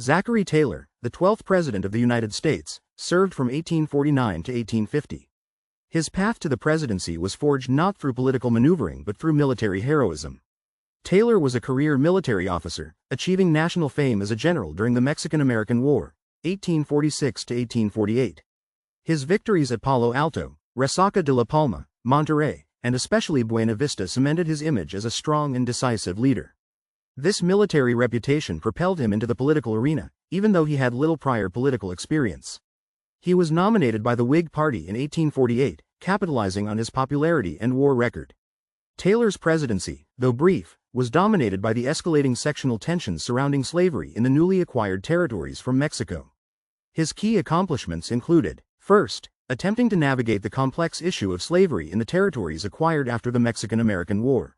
Zachary Taylor, the 12th President of the United States, served from 1849 to 1850. His path to the presidency was forged not through political maneuvering but through military heroism. Taylor was a career military officer, achieving national fame as a general during the Mexican-American War, 1846 to 1848. His victories at Palo Alto, Resaca de la Palma, Monterrey, and especially Buena Vista cemented his image as a strong and decisive leader. This military reputation propelled him into the political arena, even though he had little prior political experience. He was nominated by the Whig Party in 1848, capitalizing on his popularity and war record. Taylor's presidency, though brief, was dominated by the escalating sectional tensions surrounding slavery in the newly acquired territories from Mexico. His key accomplishments included, first, attempting to navigate the complex issue of slavery in the territories acquired after the Mexican-American War.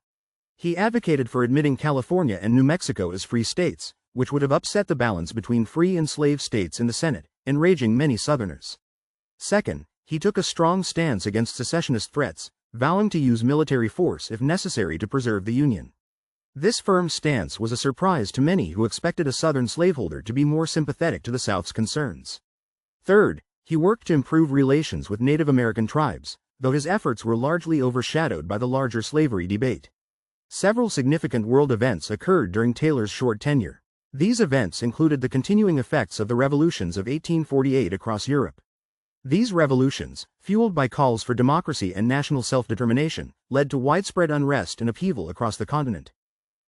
He advocated for admitting California and New Mexico as free states, which would have upset the balance between free and slave states in the Senate, enraging many Southerners. Second, he took a strong stance against secessionist threats, vowing to use military force if necessary to preserve the Union. This firm stance was a surprise to many who expected a Southern slaveholder to be more sympathetic to the South's concerns. Third, he worked to improve relations with Native American tribes, though his efforts were largely overshadowed by the larger slavery debate. Several significant world events occurred during Taylor's short tenure. These events included the continuing effects of the revolutions of 1848 across Europe. These revolutions, fueled by calls for democracy and national self-determination, led to widespread unrest and upheaval across the continent.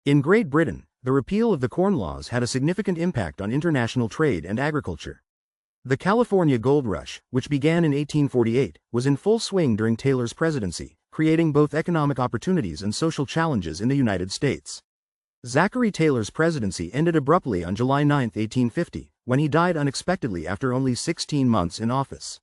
In Great Britain, the repeal of the Corn Laws had a significant impact on international trade and agriculture. The California Gold Rush, which began in 1848, was in full swing during Taylor's presidency, creating both economic opportunities and social challenges in the United States. Zachary Taylor's presidency ended abruptly on July 9, 1850, when he died unexpectedly after only 16 months in office.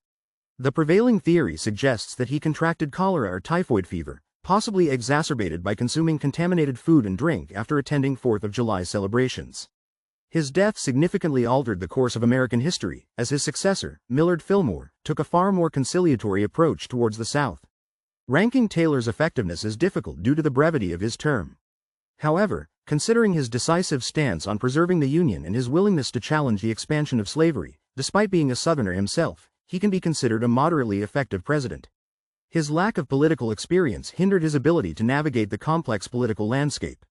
The prevailing theory suggests that he contracted cholera or typhoid fever, possibly exacerbated by consuming contaminated food and drink after attending 4th of July celebrations. His death significantly altered the course of American history, as his successor, Millard Fillmore, took a far more conciliatory approach towards the South. Ranking Taylor's effectiveness is difficult due to the brevity of his term. However, considering his decisive stance on preserving the Union and his willingness to challenge the expansion of slavery, despite being a Southerner himself, he can be considered a moderately effective president. His lack of political experience hindered his ability to navigate the complex political landscape.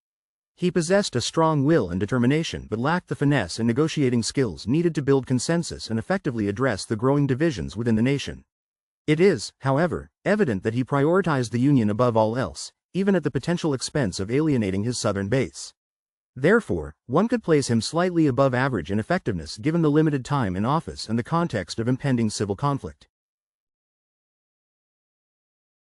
He possessed a strong will and determination but lacked the finesse and negotiating skills needed to build consensus and effectively address the growing divisions within the nation. It is, however, evident that he prioritized the Union above all else, even at the potential expense of alienating his Southern base. Therefore, one could place him slightly above average in effectiveness given the limited time in office and the context of impending civil conflict.